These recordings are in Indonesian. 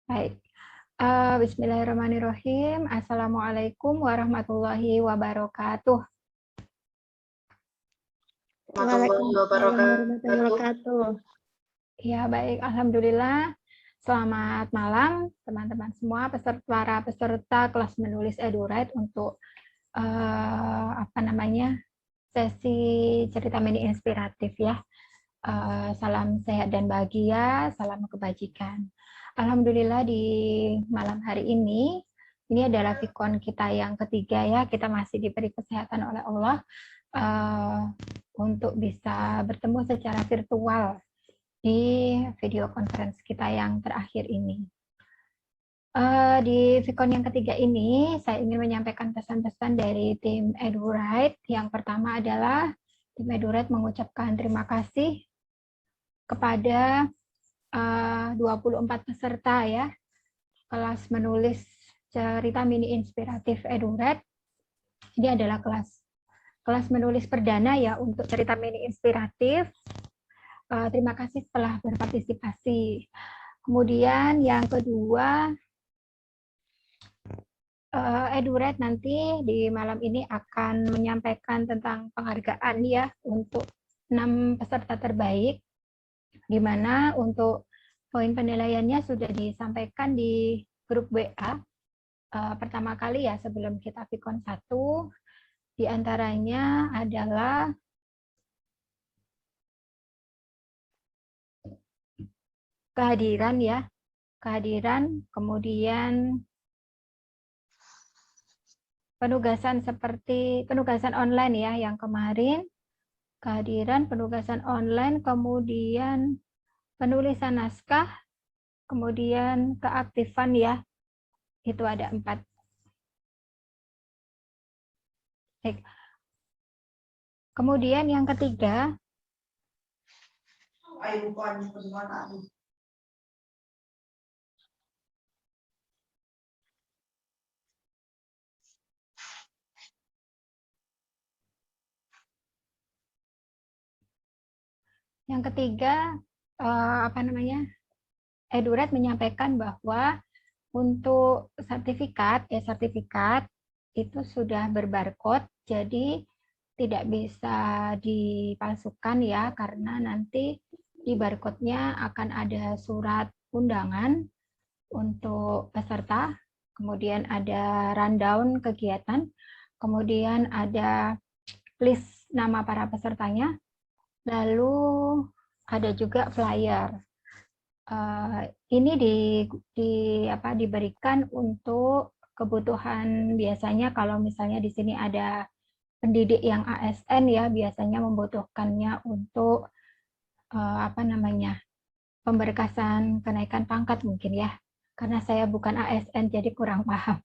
Baik. Bismillahirrahmanirrahim. Assalamualaikum warahmatullahi wabarakatuh. Waalaikumsalam warahmatullahi wabarakatuh. Ya, baik. Alhamdulillah. Selamat malam, teman-teman semua, para peserta kelas menulis EduRide untuk sesi cerita mini inspiratif ya. Salam sehat dan bahagia, salam kebajikan. Alhamdulillah di malam hari ini adalah Vikon kita yang ketiga ya. Kita masih diberi kesehatan oleh Allah untuk bisa bertemu secara virtual di video conference kita yang terakhir ini. Di Vikon yang ketiga ini, saya ingin menyampaikan pesan-pesan dari tim EduRide. Yang pertama adalah tim EduRide mengucapkan terima kasih kepada 24 peserta ya, kelas menulis cerita mini inspiratif EduRide. Ini adalah kelas menulis perdana ya untuk cerita mini inspiratif. Terima kasih telah berpartisipasi. Kemudian yang kedua, EduRide nanti di malam ini akan menyampaikan tentang penghargaan ya untuk 6 peserta terbaik, di mana untuk poin penilaiannya sudah disampaikan di grup WA pertama kali ya sebelum kita Vikon 1. Di antaranya adalah kehadiran ya, kemudian penugasan seperti penugasan online ya yang kemarin, kehadiran, penugasan online, kemudian penulisan naskah, kemudian keaktifan ya, itu ada 4. Baik. Kemudian yang ketiga, EduRide menyampaikan bahwa untuk sertifikat itu sudah berbarcode, jadi tidak bisa dipalsukan ya, karena nanti di barcode-nya akan ada surat undangan untuk peserta, kemudian ada rundown kegiatan, kemudian ada list nama para pesertanya, lalu ada juga flyer. Ini diberikan untuk kebutuhan, biasanya kalau misalnya di sini ada pendidik yang ASN ya, biasanya membutuhkannya untuk pemberkasan kenaikan pangkat mungkin ya, karena saya bukan ASN jadi kurang paham.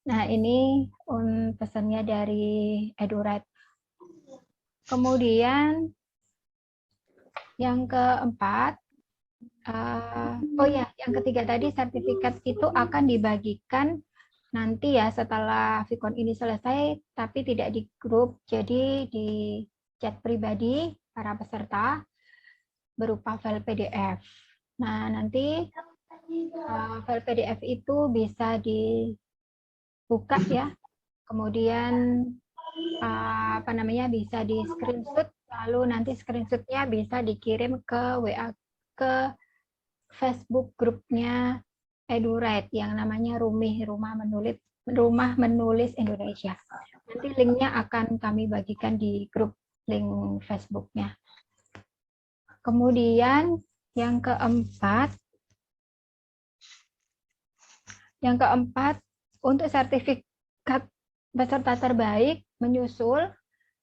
Nah, ini pesannya dari EduRide. Kemudian yang keempat, yang ketiga tadi, sertifikat itu akan dibagikan nanti ya setelah Vikon ini selesai, tapi tidak di grup, jadi di chat pribadi para peserta berupa file PDF. Nah, nanti file PDF itu bisa dibuka ya, kemudian bisa di screenshot, lalu nanti screenshotnya bisa dikirim ke WA, ke Facebook grupnya EduRide yang namanya Rumah Menulis Indonesia. Nanti linknya akan kami bagikan di grup link Facebooknya. Kemudian yang keempat, untuk sertifikat peserta terbaik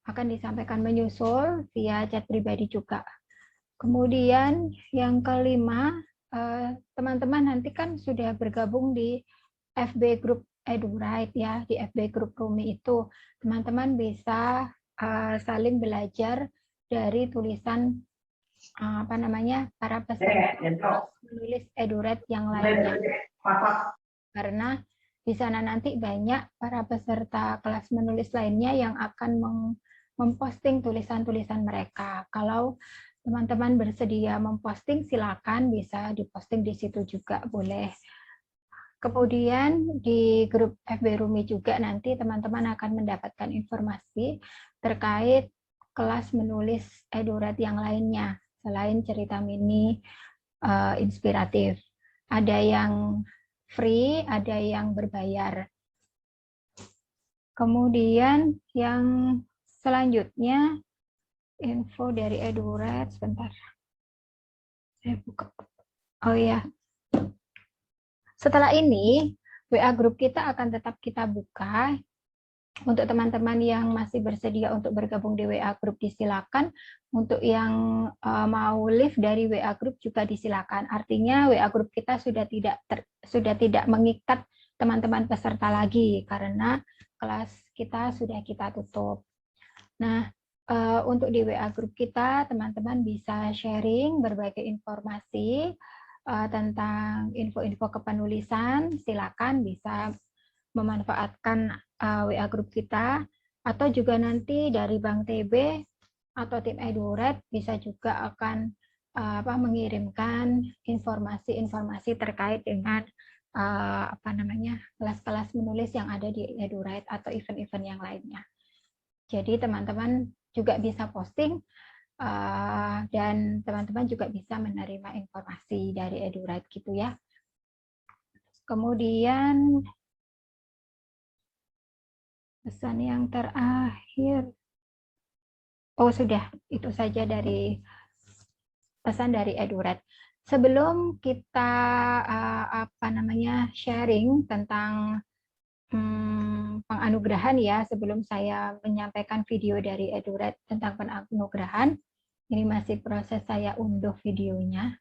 akan disampaikan menyusul via chat pribadi juga. Kemudian yang kelima, teman-teman nanti kan sudah bergabung di FB Group EduRide ya, di FB Group Rumi itu teman-teman bisa saling belajar dari tulisan para peserta menulis EduRide yang lainnya. Karena di sana nanti banyak para peserta kelas menulis lainnya yang akan memposting tulisan-tulisan mereka. Kalau teman-teman bersedia memposting, silakan bisa diposting di situ juga boleh. Kemudian di grup FB Rumi juga nanti teman-teman akan mendapatkan informasi terkait kelas menulis EduRed yang lainnya selain cerita mini inspiratif. Ada yang free, ada yang berbayar. Kemudian yang selanjutnya info dari EduRed, sebentar. Saya buka. Oh ya. Setelah ini WA grup kita akan tetap kita buka. Untuk teman-teman yang masih bersedia untuk bergabung di WA grup disilakan. Untuk yang mau live dari WA grup juga disilakan. Artinya WA grup kita sudah tidak mengikat teman-teman peserta lagi karena kelas kita sudah kita tutup. Nah, untuk di WA grup kita teman-teman bisa sharing berbagai informasi tentang info-info kepenulisan. Silakan bisa memanfaatkan WA grup kita, atau juga nanti dari Bank TB atau tim EduRed bisa juga akan mengirimkan informasi-informasi terkait dengan kelas-kelas menulis yang ada di EduRed atau event-event yang lainnya. Jadi teman-teman juga bisa posting dan teman-teman juga bisa menerima informasi dari EduRed gitu ya. Kemudian pesan yang terakhir. Oh sudah, itu saja dari pesan dari EduRed. Sebelum kita sharing tentang penganugerahan ya, sebelum saya menyampaikan video dari EduRed tentang penganugerahan, ini masih proses saya unduh videonya.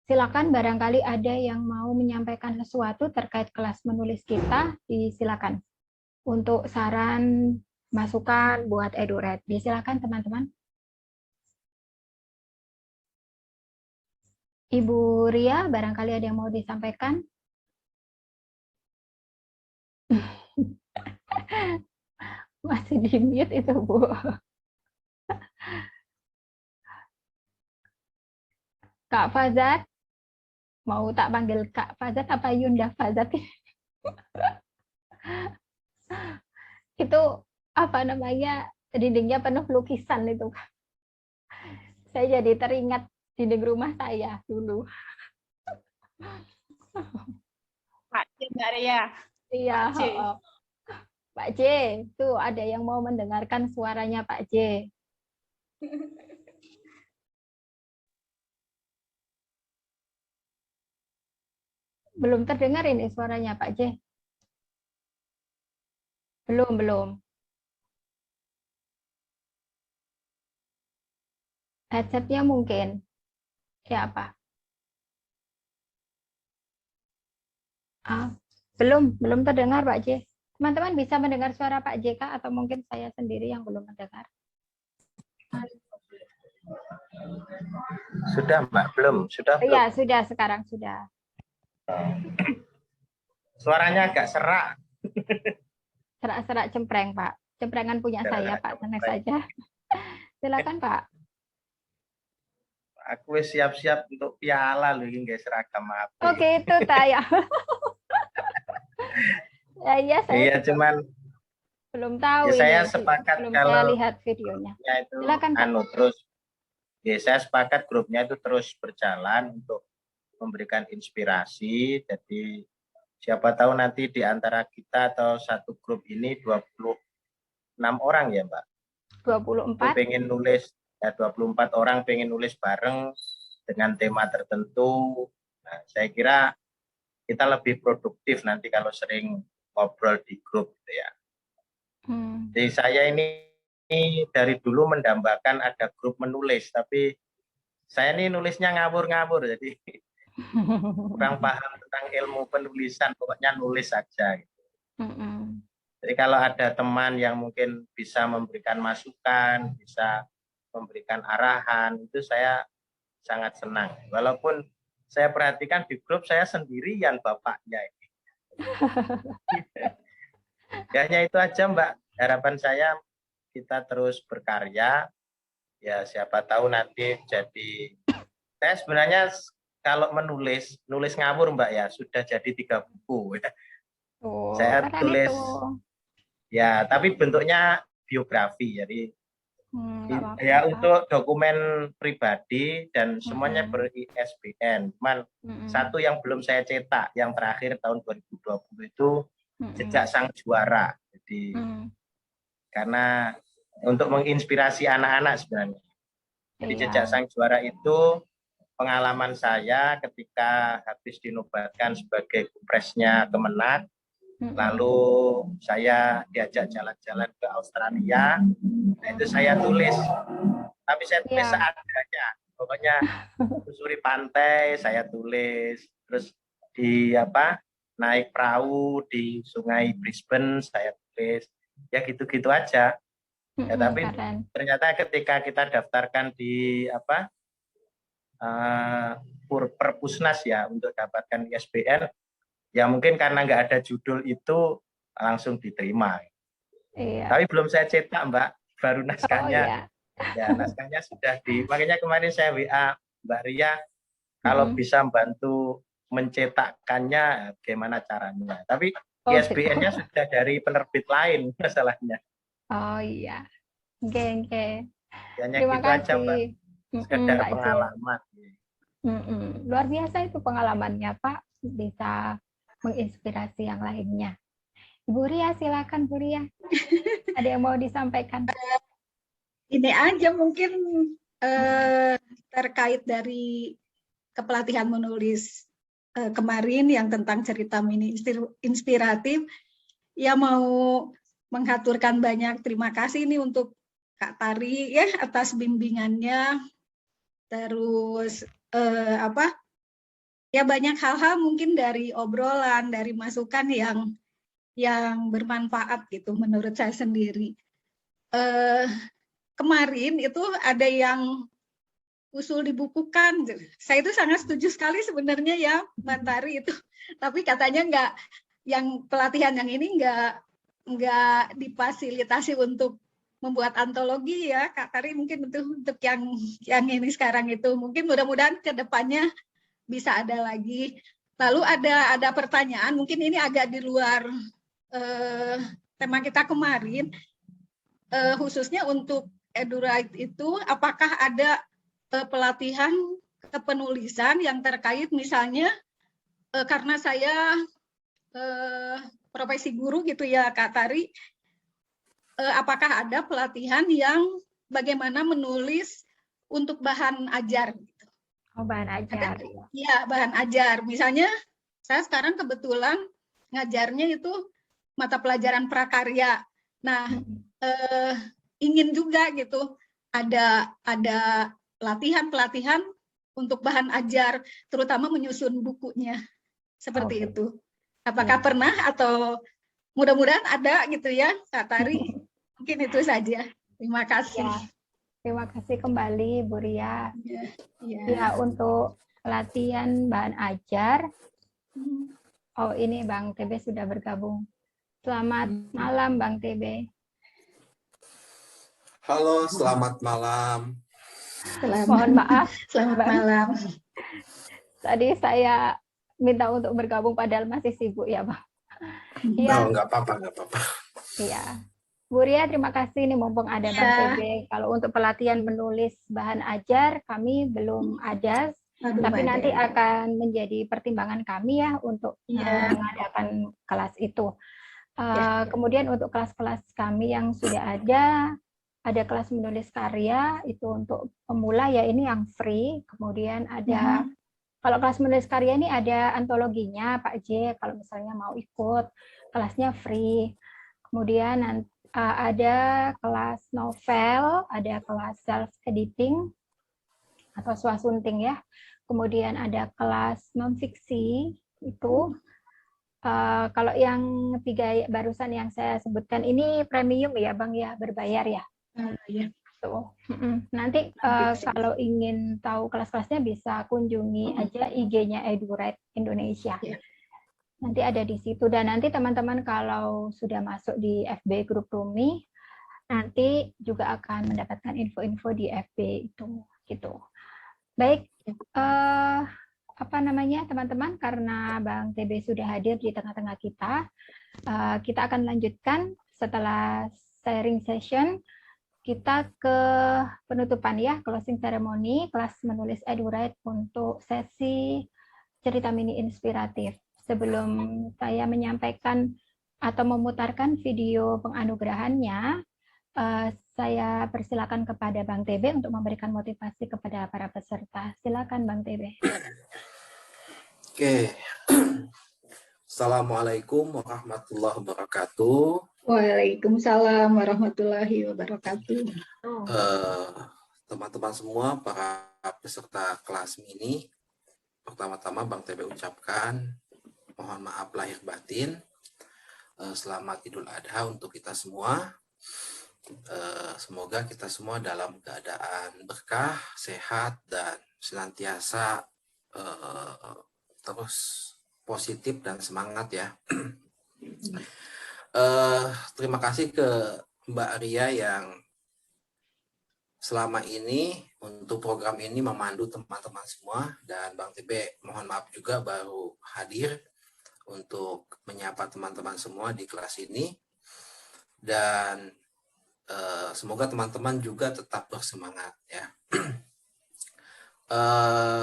Silakan barangkali ada yang mau menyampaikan sesuatu terkait kelas menulis kita, disilakan. Untuk saran, masukan buat EduRed. Disilakan teman-teman. Ibu Ria, barangkali ada yang mau disampaikan? Masih di mute itu, Bu. Kak Fazat, mau tak panggil Kak Fazat apa Yunda Fazat? Itu dindingnya penuh lukisan itu. Saya jadi teringat dinding rumah saya dulu. Pak C, Mbak Ria. Iya, Pak C. Pak J, tuh ada yang mau mendengarkan suaranya Pak J. Belum terdengar ini suaranya Pak J. Belum. Headsetnya mungkin. Ya apa? Belum terdengar Pak J. Teman-teman bisa mendengar suara Pak JK atau mungkin saya sendiri yang belum mendengar? Sudah Mbak, belum? Sudah belum? Iya, sudah, sekarang sudah. Suaranya agak serak. Serak-serak cempreng, Pak. Cemprengan punya saya, Pak. Tenang saja. Silakan, Pak. Aku siap-siap untuk piala loh, ini guys, seragam apa. Oke, itu saya. Iya, saya iya, cuman belum tahu ya ini. saya sepakat belum kalau saya lihat videonya. Itu Silakan, Pak. terus ya saya sepakat grupnya itu terus berjalan untuk memberikan inspirasi. Jadi siapa tahu nanti di antara kita atau satu grup ini 26 orang ya, Mbak. 24. Pengen nulis ya 24 orang pengen nulis bareng dengan tema tertentu. Nah, saya kira kita lebih produktif nanti kalau sering ngobrol di grup gitu ya. Jadi saya ini dari dulu mendambakan ada grup menulis, tapi saya ini nulisnya ngawur-ngawur, jadi kurang paham tentang ilmu penulisan, pokoknya nulis saja. Gitu. Jadi kalau ada teman yang mungkin bisa memberikan masukan, bisa memberikan arahan, itu saya sangat senang. Walaupun saya perhatikan di grup saya sendirian bapaknya ini. Hanya itu aja Mbak, harapan saya kita terus berkarya, Ya siapa tahu nanti jadi, saya sebenarnya kalau nulis ngawur Mbak ya, sudah jadi 3 buku. Tuh, Saya keren itu. tulis, ya tapi bentuknya biografi, jadi Nggak apa-apa, ya Pak. untuk dokumen pribadi dan semuanya Mm-mm. ber-ISBN. Cuman Mm-mm. satu yang belum saya cetak, yang terakhir tahun 2020 itu Mm-mm. Jejak Sang Juara. Jadi Mm. karena untuk menginspirasi anak-anak sebenarnya. Jadi Jejak Iya. Sang Juara itu pengalaman saya ketika habis dinobatkan sebagai Kupresnya Kemenag, Mm-mm. lalu saya diajak jalan-jalan ke Australia, nah itu saya tulis, tapi saya tulis Iya. seadanya, pokoknya susuri pantai saya tulis, terus di naik perahu di Sungai Brisbane saya tulis, ya gitu-gitu aja. Ya Mm-mm, tapi keren. ternyata ketika kita daftarkan di uh, Perpusnas ya untuk dapatkan ISBN, ya mungkin karena nggak ada judul itu langsung diterima. Iya. Tapi belum saya cetak Mbak, baru Oh naskahnya. iya. Ya naskahnya sudah makanya kemarin saya WA Mbak Ria, kalau Mm-mm. bisa membantu mencetakkannya gimana caranya. Tapi Oh gitu. ISBN-nya sudah dari penerbit lain masalahnya. Oh iya. Oke, oke. Hanya Terima gitu aja Mbak, kasih. Mm-mm, sekedar Pak J. pengalaman. Mm-mm. Luar biasa itu pengalamannya, Pak. Bisa menginspirasi yang lainnya. Bu Ria, silakan Bu Ria. Ada yang mau disampaikan? Ini aja mungkin terkait dari kepelatihan menulis kemarin yang tentang cerita mini inspiratif, ya mau menghaturkan banyak terima kasih nih untuk Kak Tari ya atas bimbingannya. Terus ya banyak hal-hal mungkin dari obrolan, dari masukan yang bermanfaat gitu menurut saya sendiri. Kemarin itu ada yang usul dibukukan. Saya itu sangat setuju sekali sebenarnya ya, Mbak Tari itu. Tapi katanya nggak, yang pelatihan yang ini nggak difasilitasi untuk membuat antologi ya, Kak Tari, mungkin untuk yang ini sekarang itu. Mungkin mudah-mudahan ke depannya bisa ada lagi. Lalu ada pertanyaan, mungkin ini agak di luar tema kita kemarin, khususnya untuk EduRite itu, apakah ada pelatihan kepenulisan yang terkait misalnya karena saya profesi guru gitu ya Kak Tari, apakah ada pelatihan yang bagaimana menulis untuk bahan ajar? Oh, bahan ajar. Ada, ya bahan ajar. Misalnya saya sekarang kebetulan ngajarnya itu mata pelajaran prakarya. Nah, ingin juga gitu ada pelatihan untuk bahan ajar, terutama menyusun bukunya seperti Oke. itu. Apakah pernah atau mudah-mudahan ada gitu ya, Kak Tari? Mungkin itu saja. Terima kasih. Ya, terima kasih kembali Bu Ria. Ya. Ya, untuk pelatihan bahan ajar. Oh, ini Bang TB sudah bergabung. Selamat malam Bang TB. Halo, selamat malam. Mohon maaf. Selamat Bang. malam. Tadi saya minta untuk bergabung padahal masih sibuk ya Bang. Iya. Oh, nggak apa-apa. Iya. Bu Ria, terima kasih nih mumpung ada Bang TB. Kalau untuk pelatihan menulis bahan ajar, kami belum ada, tapi nanti akan menjadi pertimbangan kami ya untuk mengadakan kelas itu. Kemudian untuk kelas-kelas kami yang sudah ada kelas menulis karya, itu untuk pemula ya ini yang free. Kemudian ada, kalau kelas menulis karya ini ada antologinya Pak J, kalau misalnya mau ikut, kelasnya free. Kemudian ada kelas novel, ada kelas self-editing atau swasunting ya. Kemudian ada kelas non-fiksi, itu kalau yang 3 barusan yang saya sebutkan ini premium ya Bang ya, berbayar ya. Tuh. Nanti kalau ingin tahu kelas-kelasnya bisa kunjungi aja IG-nya EduRite Indonesia. Nanti ada di situ, dan nanti teman-teman kalau sudah masuk di FB Grup Rumi, nanti juga akan mendapatkan info-info di FB itu gitu. Baik, teman-teman, karena Bang TB sudah hadir di tengah-tengah kita, kita akan lanjutkan setelah sharing session. Kita ke penutupan ya, closing ceremony, kelas menulis EduWrite untuk sesi cerita mini inspiratif. Sebelum saya menyampaikan atau memutarkan video penganugerahannya, saya persilakan kepada Bang TB untuk memberikan motivasi kepada para peserta. Silakan Bang TB. Oke. Assalamualaikum warahmatullahi wabarakatuh. Waalaikumsalam warahmatullahi wabarakatuh. Teman-teman semua, para peserta kelas mini, pertama-tama Bang TB ucapkan mohon maaf lahir batin. Selamat Idul Adha untuk kita semua. Semoga kita semua dalam keadaan berkah, sehat, dan senantiasa terus positif dan semangat ya. Terima kasih ke Mbak Ria yang selama ini untuk program ini memandu teman-teman semua, dan Bang TB mohon maaf juga baru hadir untuk menyapa teman-teman semua di kelas ini, dan semoga teman-teman juga tetap bersemangat ya.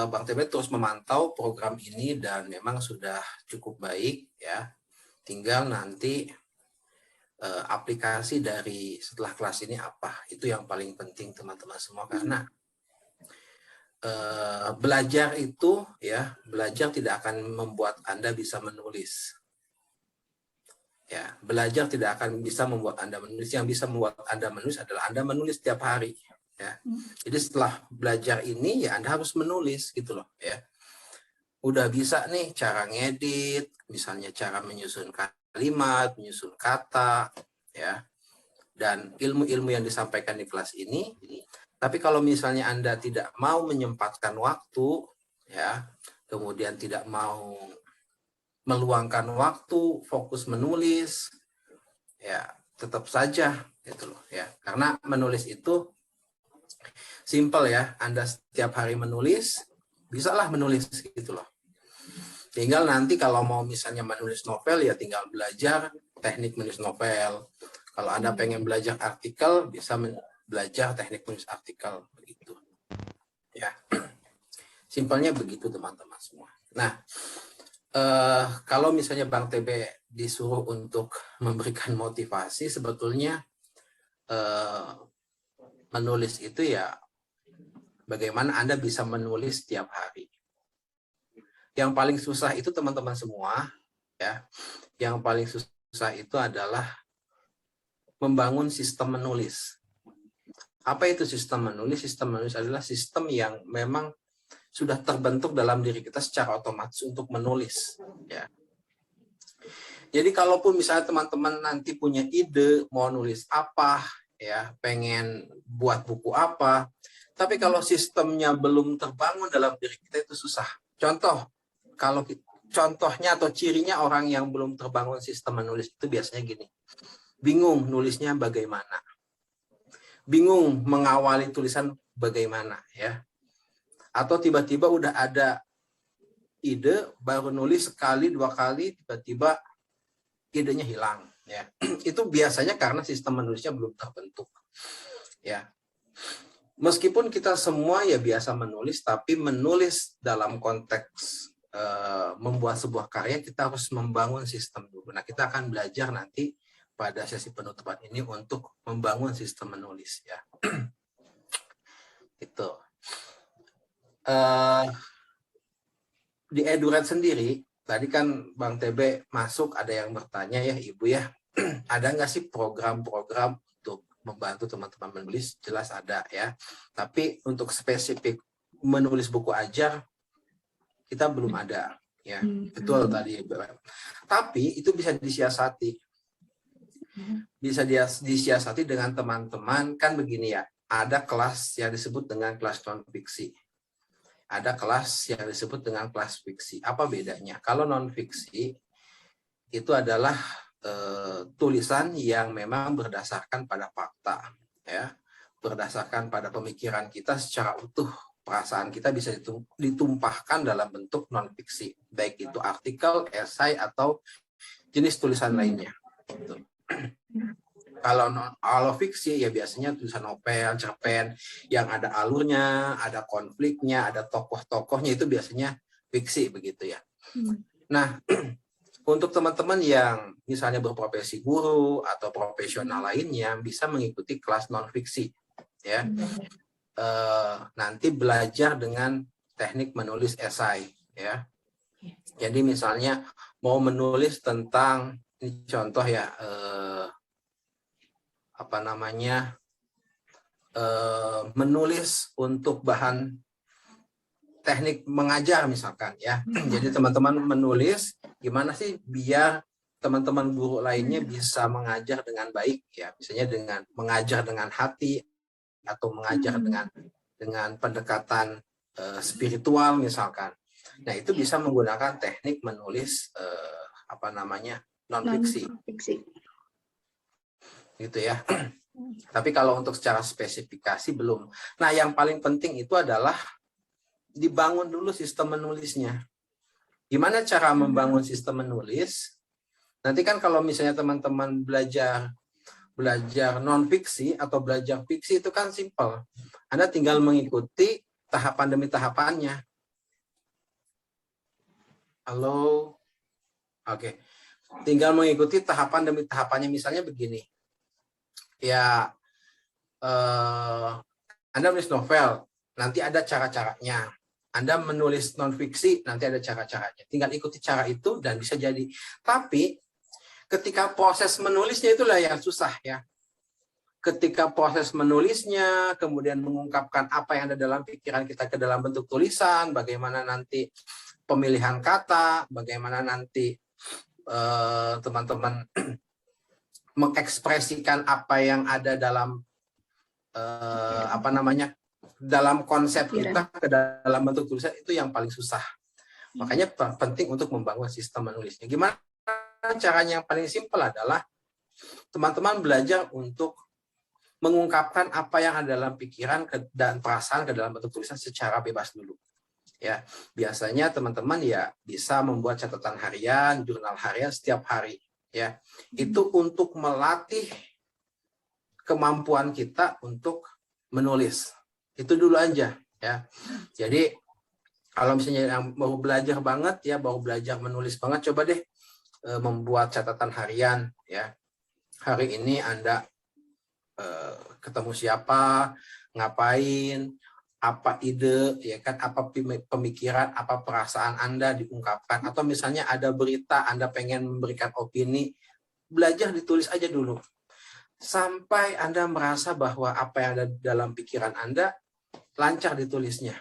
Bang TB terus memantau program ini dan memang sudah cukup baik ya. Tinggal nanti aplikasi dari setelah kelas ini apa, itu yang paling penting teman-teman semua, karena belajar itu ya, belajar tidak akan membuat Anda bisa menulis. Ya, belajar tidak akan bisa membuat Anda menulis. Yang bisa membuat Anda menulis adalah Anda menulis setiap hari. Ya. Jadi setelah belajar ini ya Anda harus menulis gitu loh. Ya. Udah bisa nih cara ngedit, misalnya cara menyusun kalimat, menyusun kata, ya. Dan ilmu-ilmu yang disampaikan di kelas ini. Tapi kalau misalnya Anda tidak mau menyempatkan waktu, ya, kemudian tidak mau meluangkan waktu, fokus menulis, ya tetap saja gitu loh ya. Karena menulis itu simple ya. Anda setiap hari menulis, bisalah menulis gitu loh. Tinggal nanti kalau mau misalnya menulis novel ya tinggal belajar teknik menulis novel. Kalau Anda pengen belajar artikel, bisa belajar teknik menulis artikel begitu. Ya. Simpelnya begitu teman-teman semua. Nah, kalau misalnya Bang TB disuruh untuk memberikan motivasi, sebetulnya menulis itu ya bagaimana Anda bisa menulis setiap hari. Yang paling susah itu teman-teman semua, ya, yang paling susah itu adalah membangun sistem menulis. Apa itu sistem menulis? Sistem menulis adalah sistem yang memang sudah terbentuk dalam diri kita secara otomatis untuk menulis. Ya. Jadi kalaupun misalnya teman-teman nanti punya ide mau nulis apa, ya pengen buat buku apa, tapi kalau sistemnya belum terbangun dalam diri kita itu susah. Contohnya atau cirinya orang yang belum terbangun sistem menulis itu biasanya gini, bingung nulisnya bagaimana, bingung mengawali tulisan bagaimana, ya. Atau tiba-tiba udah ada ide, baru nulis sekali, dua kali, tiba-tiba idenya hilang. Ya. Itu biasanya karena sistem menulisnya belum terbentuk. Ya. Meskipun kita semua ya biasa menulis, tapi menulis dalam konteks membuat sebuah karya, kita harus membangun sistem dulu. Nah, kita akan belajar nanti pada sesi penutupan ini untuk membangun sistem menulis. Ya. Itu. Di EduWrite sendiri, tadi kan Bang TB masuk, ada yang bertanya ya Ibu ya, ada nggak sih program-program untuk membantu teman-teman menulis? Jelas ada ya, tapi untuk spesifik menulis buku ajar, kita belum ada ya. Betul tadi Ibu. Tapi itu bisa disiasati. Bisa disiasati dengan teman-teman, kan begini ya, ada kelas yang disebut dengan kelas non-fiksi. Ada kelas yang disebut dengan kelas fiksi. Apa bedanya? Kalau non-fiksi itu adalah tulisan yang memang berdasarkan pada fakta, ya, berdasarkan pada pemikiran kita secara utuh. Perasaan kita bisa ditumpahkan dalam bentuk non-fiksi, baik itu artikel, esai, atau jenis tulisan lainnya. Gitu. Kalau fiksi ya biasanya tulisan novel, cerpen yang ada alurnya, ada konfliknya, ada tokoh-tokohnya, itu biasanya fiksi begitu ya. Nah, untuk teman-teman yang misalnya berprofesi guru atau profesional lainnya bisa mengikuti kelas non-fiksi ya. Nanti belajar dengan teknik menulis esai ya. Jadi misalnya mau menulis tentang, ini contoh ya, menulis untuk bahan teknik mengajar misalkan ya. Jadi teman-teman menulis gimana sih biar teman-teman guru lainnya bisa mengajar dengan baik ya, misalnya dengan mengajar dengan hati atau mengajar dengan pendekatan spiritual misalkan. Nah, itu bisa menggunakan teknik menulis non-fiksi. Gitu ya. Tapi kalau untuk secara spesifikasi belum. Nah, yang paling penting itu adalah dibangun dulu sistem menulisnya. Gimana cara membangun sistem menulis? Nanti kan kalau misalnya teman-teman belajar non-fiksi atau belajar fiksi itu kan simpel. Anda tinggal mengikuti tahapan demi tahapannya. Halo? Oke. Tinggal mengikuti tahapan demi tahapannya. Misalnya begini. Ya, Anda menulis novel, nanti ada cara-caranya. Anda menulis non-fiksi, nanti ada cara-caranya. Tinggal ikuti cara itu dan bisa jadi. Tapi ketika proses menulisnya itulah yang susah ya. Ketika proses menulisnya, kemudian mengungkapkan apa yang ada dalam pikiran kita ke dalam bentuk tulisan, bagaimana nanti pemilihan kata, bagaimana nanti teman-teman mengekspresikan apa yang ada dalam dalam konsep kita ke dalam bentuk tulisan, itu yang paling susah. Makanya penting untuk membangun sistem menulisnya. Gimana caranya? Yang paling simpel adalah teman-teman belajar untuk mengungkapkan apa yang ada dalam pikiran dan perasaan ke dalam bentuk tulisan secara bebas dulu. Ya, biasanya teman-teman ya bisa membuat catatan harian, jurnal harian setiap hari. Ya, itu untuk melatih kemampuan kita untuk menulis. Itu dulu aja. Ya, jadi kalau misalnya yang mau belajar banget ya, mau belajar menulis banget, coba deh membuat catatan harian. Ya, hari ini Anda ketemu siapa, ngapain, apa ide, ya kan, apa pemikiran, apa perasaan Anda diungkapkan, atau misalnya ada berita Anda pengen memberikan opini, belajar ditulis aja dulu sampai Anda merasa bahwa apa yang ada dalam pikiran Anda lancar ditulisnya.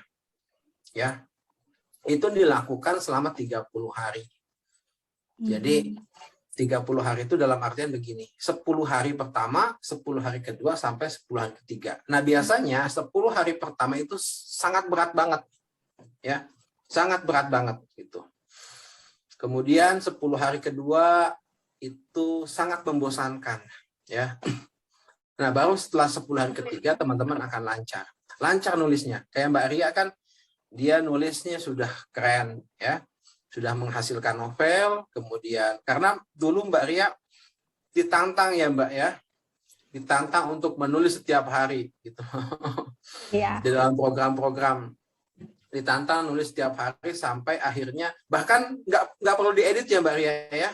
Ya. Itu dilakukan selama 30 hari. Jadi 30 hari itu dalam artian begini, 10 hari pertama, 10 hari kedua, sampai 10 hari ketiga. Nah, biasanya 10 hari pertama itu sangat berat banget. Ya, sangat berat banget gitu. Kemudian 10 hari kedua itu sangat membosankan. Ya. Nah, baru setelah 10 hari ketiga, teman-teman akan lancar. Lancar nulisnya. Kayak Mbak Ria kan, dia nulisnya sudah keren. Ya. Sudah menghasilkan novel, kemudian karena dulu Mbak Ria ditantang ya Mbak ya, ditantang untuk menulis setiap hari gitu. Iya. Di dalam program-program ditantang nulis setiap hari sampai akhirnya bahkan nggak perlu diedit ya Mbak Ria ya,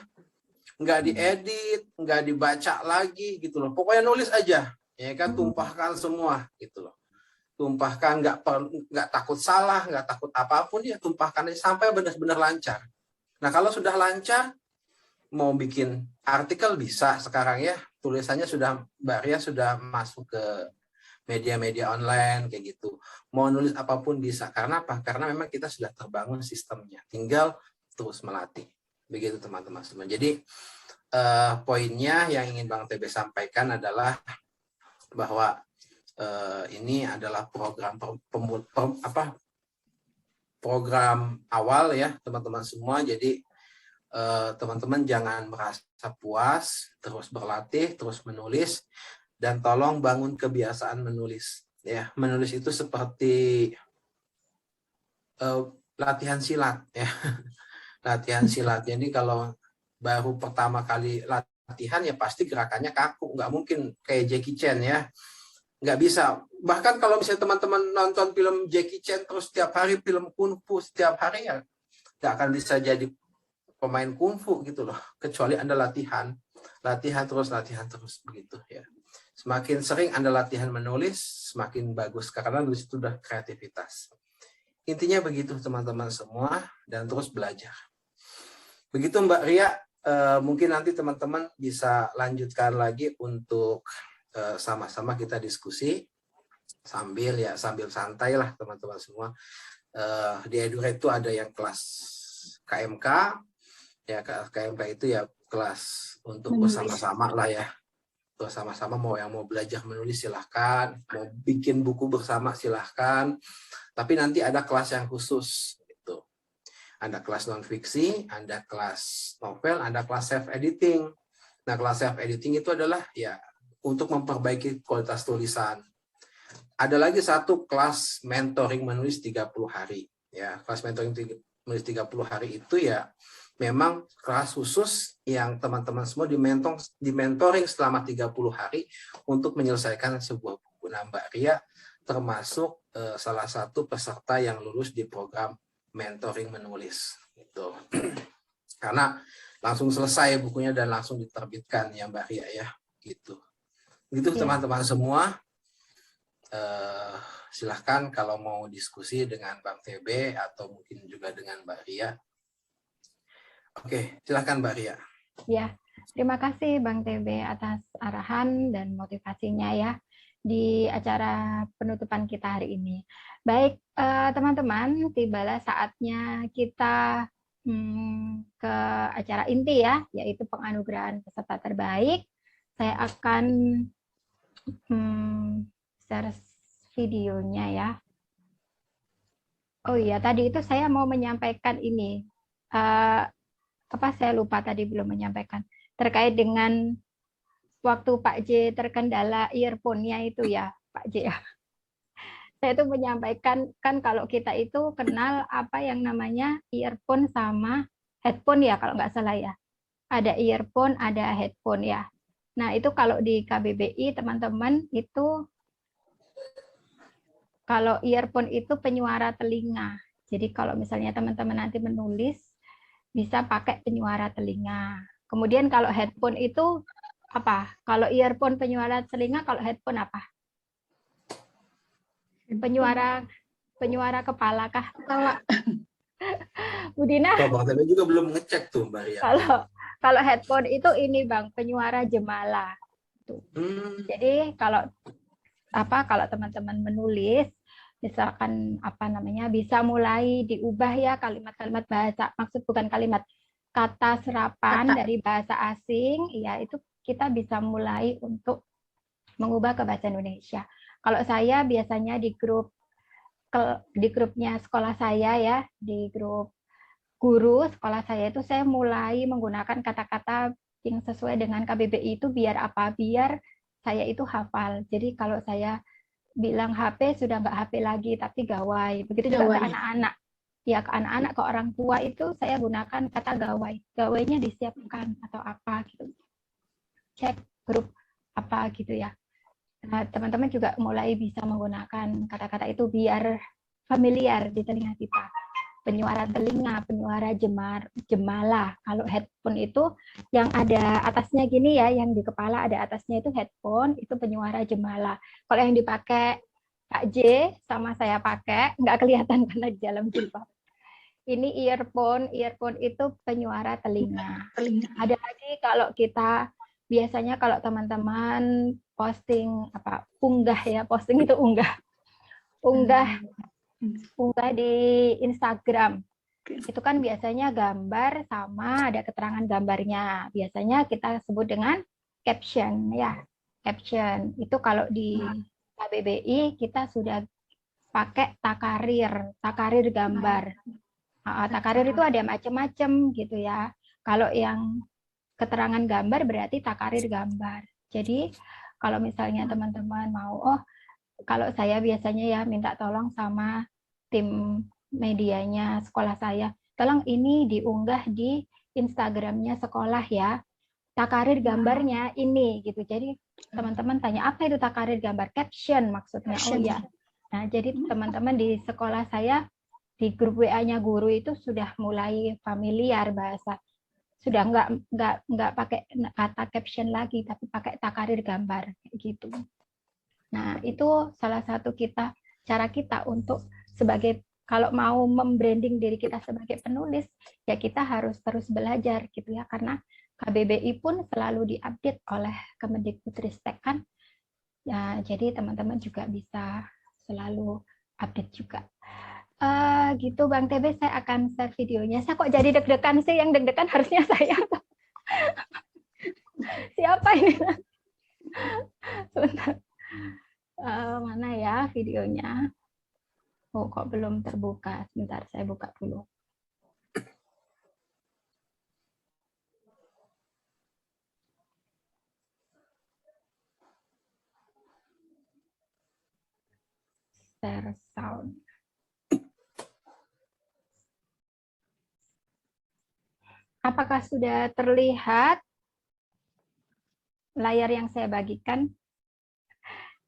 nggak diedit, nggak dibaca lagi gitu loh. Pokoknya nulis aja, ya kan, tumpahkan semua gitu loh. Tumpahkan, nggak takut salah, nggak takut apapun, ya tumpahkan sampai benar-benar lancar. Nah, kalau sudah lancar, mau bikin artikel bisa sekarang ya, tulisannya sudah, Mbak Ria sudah masuk ke media-media online kayak gitu. Mau nulis apapun bisa. Karena apa? Karena memang kita sudah terbangun sistemnya. Tinggal terus melatih. Begitu teman-teman semua. Jadi poinnya yang ingin Bang TB sampaikan adalah bahwa ini adalah program program awal ya teman-teman semua. Jadi teman-teman jangan merasa puas, terus berlatih, terus menulis, dan tolong bangun kebiasaan menulis. Ya, menulis itu seperti latihan silat, ya. Latihan silat. Jadi kalau baru pertama kali latihan ya pasti gerakannya kaku, nggak mungkin kayak Jackie Chan ya, nggak bisa. Bahkan kalau misalnya teman-teman nonton film Jackie Chan terus setiap hari film kungfu setiap hari ya nggak akan bisa jadi pemain kungfu gitu loh, kecuali Anda latihan terus begitu ya. Semakin sering Anda latihan menulis, semakin bagus karena nulis itu udah kreativitas. Intinya begitu teman-teman semua, dan terus belajar. Begitu Mbak Ria, mungkin nanti teman-teman bisa lanjutkan lagi untuk sama-sama kita diskusi sambil santai lah teman-teman semua. Di EduRate itu ada yang kelas KMK, ya KMK itu ya kelas untuk bersama-sama lah ya, bersama-sama. Mau yang mau belajar menulis silahkan, mau bikin buku bersama silahkan, tapi nanti ada kelas yang khusus itu. Ada kelas non fiksi, ada kelas novel, ada kelas self editing. Nah, kelas self editing itu adalah ya untuk memperbaiki kualitas tulisan. Ada lagi satu kelas mentoring menulis 30 hari. Ya, kelas mentoring menulis 30 hari itu ya memang kelas khusus yang teman-teman semua di-mentoring selama 30 hari untuk menyelesaikan sebuah buku. Nah, Mbak Ria termasuk salah satu peserta yang lulus di program mentoring menulis. Gitu. Karena langsung selesai bukunya dan langsung diterbitkan ya Mbak Ria ya. Gitu. Gitu teman-teman semua. Silahkan kalau mau diskusi dengan Bang TB atau mungkin juga dengan Mbak Ria. Oke, silahkan Mbak Ria. Ya, terima kasih Bang TB atas arahan dan motivasinya ya di acara penutupan kita hari ini. Baik, teman-teman, tibalah saatnya kita ke acara inti ya, yaitu penganugerahan peserta terbaik. Saya akan share videonya ya. Oh iya, tadi itu saya mau menyampaikan ini. Saya lupa tadi belum menyampaikan terkait dengan waktu Pak J terkendala earphone-nya itu ya, Pak J ya. Saya itu menyampaikan kan kalau kita itu kenal apa yang namanya earphone sama headphone ya kalau nggak salah ya. Ada earphone, ada headphone ya. Nah, itu kalau di KBBI teman-teman itu kalau earphone itu penyuara telinga. Jadi kalau misalnya teman-teman nanti menulis bisa pakai penyuara telinga. Kemudian kalau headphone itu apa? Kalau earphone penyuara telinga, kalau headphone apa? Penyuara kepala kah? Kepala. Bu Dina? Bang TB juga belum ngecek tuh Mbak Ria. Kalau headphone itu ini Bang, penyuara jemala. Jadi kalau teman-teman menulis misalkan bisa mulai diubah ya kalimat-kalimat bahasa, maksud bukan kalimat, kata serapan dari bahasa asing, ya itu kita bisa mulai untuk mengubah ke bahasa Indonesia. Kalau saya biasanya di grupnya sekolah saya ya, di grup guru sekolah saya itu saya mulai menggunakan kata-kata yang sesuai dengan KBBI itu biar apa? Biar saya itu hafal. Jadi kalau saya bilang HP sudah nggak HP lagi tapi gawai. Begitu juga ke anak-anak. Ya ke anak-anak, ke orang tua itu saya gunakan kata gawai. Gawainya disiapkan atau apa gitu. Cek grup apa gitu ya. Nah, teman-teman juga mulai bisa menggunakan kata-kata itu biar familiar di telinga kita. Penyuara telinga, penyuara jemala. Kalau headphone itu yang ada atasnya gini ya, yang di kepala ada atasnya itu headphone, itu penyuara jemala. Kalau yang dipakai Pak J sama saya pakai, nggak kelihatan karena di dalam jilbab. Ini earphone itu penyuara telinga. Ada lagi kalau kita biasanya kalau teman-teman posting unggah ya, posting itu unggah di Instagram. Itu kan biasanya gambar sama ada keterangan gambarnya. Biasanya kita sebut dengan caption ya. Caption. Itu kalau di KBBI kita sudah pakai takarir gambar. Takarir itu ada macam-macam gitu ya. Kalau yang keterangan gambar berarti takarir gambar. Jadi kalau misalnya teman-teman mau, oh kalau saya biasanya ya minta tolong sama tim medianya sekolah saya, tolong ini diunggah di Instagramnya sekolah ya. Takarir gambarnya ini gitu. Jadi teman-teman tanya apa itu takarir gambar? Caption maksudnya. Oh ya. Nah, jadi teman-teman di sekolah saya di grup WA-nya guru itu sudah mulai familiar bahasa. Sudah nggak pakai kata caption lagi tapi pakai takarir gambar gitu. Nah, itu salah satu cara kita untuk sebagai kalau mau membranding diri kita sebagai penulis, ya kita harus terus belajar gitu ya, karena KBBI pun selalu diupdate oleh Kemendikbudristek kan. Ya, jadi teman-teman juga bisa selalu update juga. Gitu Bang TB, saya akan share videonya. Saya kok jadi deg-degan sih, yang deg-degan harusnya saya. Siapa ini? Sebentar. Mana ya videonya? Oh, kok belum terbuka? Sebentar, saya buka dulu. Share sound. Apakah sudah terlihat layar yang saya bagikan?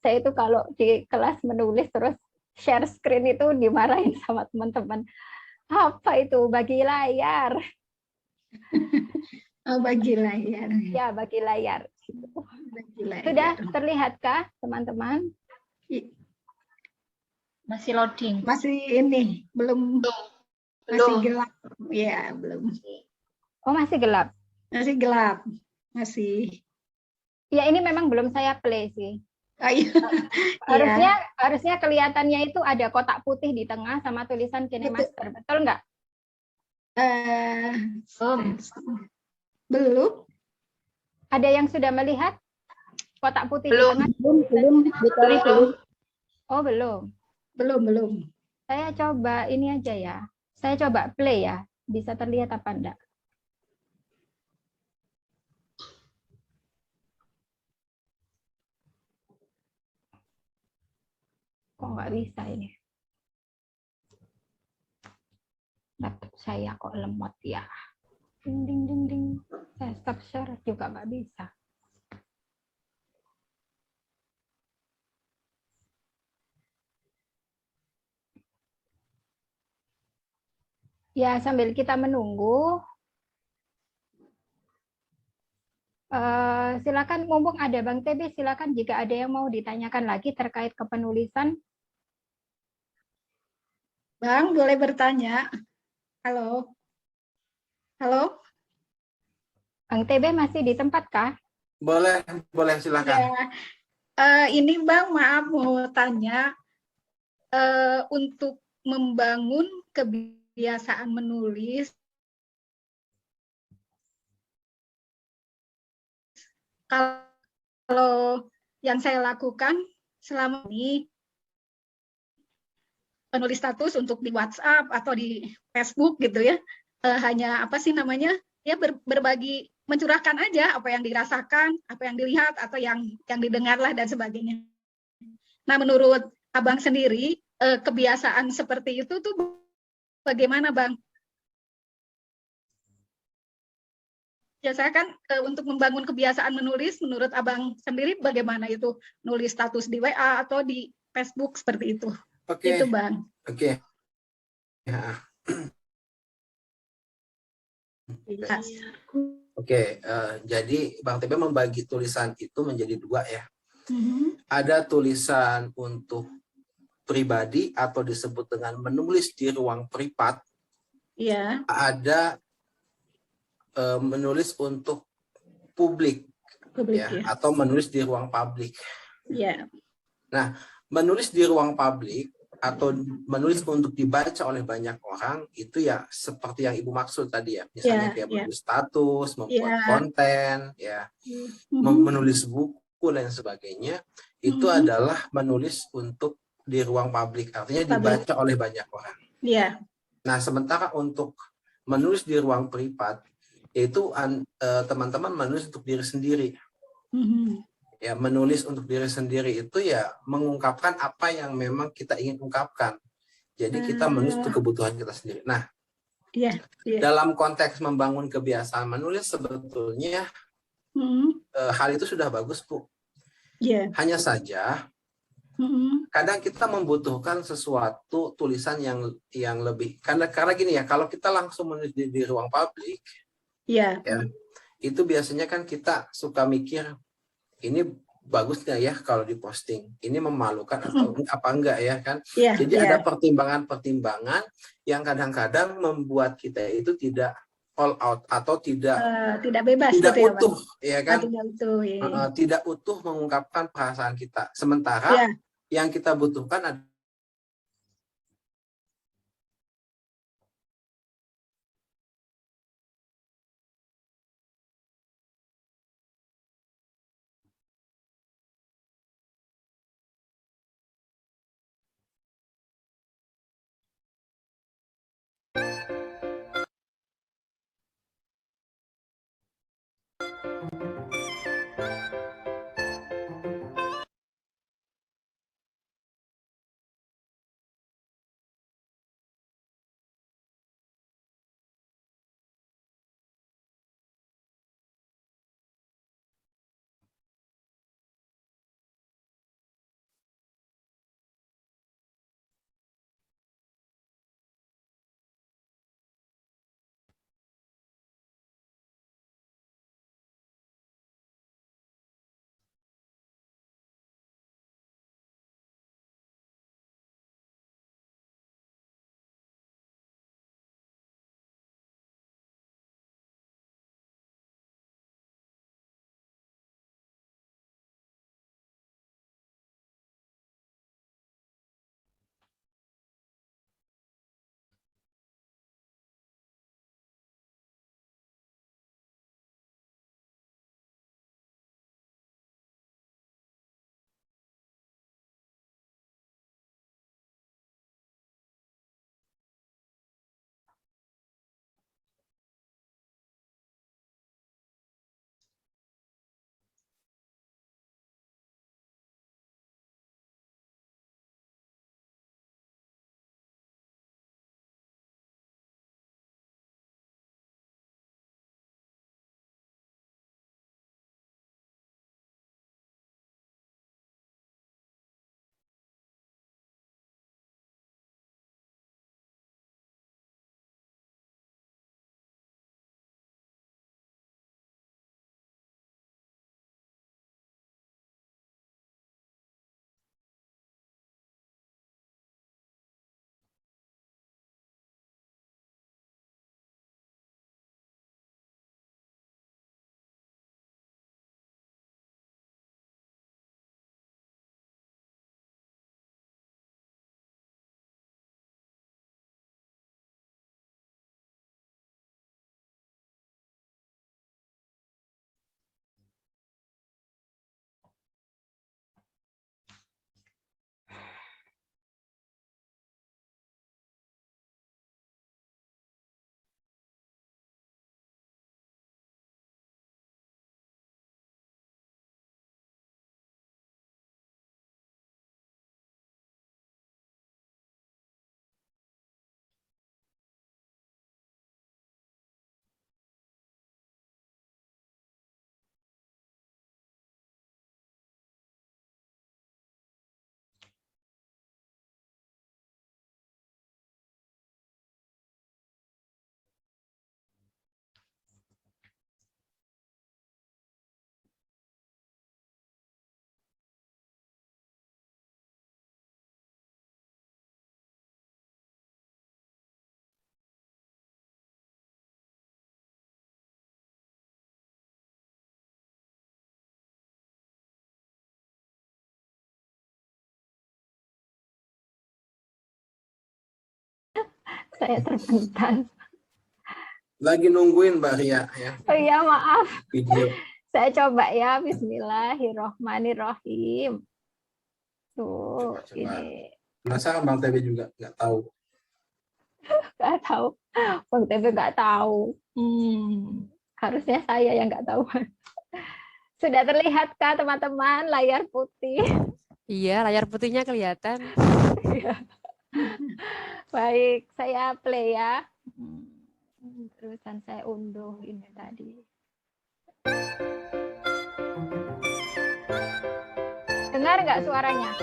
Saya itu kalau di kelas menulis terus share screen itu dimarahin sama teman-teman. Apa itu bagi layar? Oh, bagi layar. Ya, bagi layar. Bagi layar. Sudah terlihatkah teman-teman? Masih loading. Masih ini, belum. Masih gelap. Ya, belum. Oh, masih gelap. Masih gelap. Masih. Ya, ini memang belum saya play sih. Oh, iya. Harusnya kelihatannya itu ada kotak putih di tengah sama tulisan KineMaster. Betul nggak? Belum. Ada yang sudah melihat kotak putih Belum. di tengah? Belum. Oh, belum. Belum. Saya coba ini aja ya. Saya coba play ya. Bisa terlihat apa enggak? Kok nggak bisa ini? Laptop saya kok lemot ya. Ding, ding, ding, ding. Saya stop share juga nggak bisa. Ya, sambil kita menunggu, silakan, mumpung ada Bang TB, silakan jika ada yang mau ditanyakan lagi terkait kepenulisan. Bang, boleh bertanya? Halo. Halo? Bang TB masih di tempat kah? Boleh silakan. Ya. Ini Bang, maaf mau tanya, untuk membangun kebiasaan menulis, kalau yang saya lakukan selama ini penulis status untuk di WhatsApp atau di Facebook gitu ya, hanya apa sih namanya, ya berbagi, mencurahkan aja apa yang dirasakan, apa yang dilihat atau yang didengar lah dan sebagainya. Nah, menurut Abang sendiri, kebiasaan seperti itu tuh bagaimana Bang? Ya, saya kan untuk membangun kebiasaan menulis, menurut Abang sendiri bagaimana itu? Nulis status di WA atau di Facebook seperti itu? Oke. Itu Bang. Oke. Ya. Oke, jadi Bang TB membagi tulisan itu menjadi dua ya. Ada tulisan untuk pribadi atau disebut dengan menulis di ruang privat. Iya. Ada menulis untuk publik ya, atau menulis di ruang publik. Iya. Nah, menulis di ruang publik atau menulis untuk dibaca oleh banyak orang itu ya seperti yang Ibu maksud tadi ya, misalnya dia menulis status, membuat konten ya, menulis buku dan sebagainya, itu adalah menulis untuk di ruang publik, artinya dibaca oleh banyak orang. Iya. Nah, sementara untuk menulis di ruang privat yaitu teman-teman menulis untuk diri sendiri. Ya, menulis untuk diri sendiri itu ya mengungkapkan apa yang memang kita ingin ungkapkan. Jadi kita menulis untuk kebutuhan kita sendiri. Nah, dalam konteks membangun kebiasaan menulis sebetulnya hal itu sudah bagus, Bu. Hanya saja kadang kita membutuhkan sesuatu tulisan yang lebih karena gini ya, kalau kita langsung menulis di ruang publik, ya, itu biasanya kan kita suka mikir ini bagus nggak ya kalau diposting, ini memalukan atau apa enggak ya kan. Jadi ada pertimbangan-pertimbangan yang kadang-kadang membuat kita itu tidak all out atau tidak bebas, tidak gitu utuh ya kan, tidak utuh, tidak utuh mengungkapkan perasaan kita. Sementara yang kita butuhkan adalah Saya terpental. lagi nungguin Mbak Ria ya. Oh iya, maaf. Video. Saya coba ya. Bismillahirrohmanirrohim. Tuh, Coba. ini. Penasaran Bang Tebe juga nggak tahu. Nggak tahu. Bang Tebe nggak tahu. Harusnya saya yang nggak tahu. Sudah terlihatkah teman-teman layar putih? Iya, layar putihnya kelihatan. Baik, saya play ya. Terusan saya unduh ini tadi. Dengar nggak suaranya?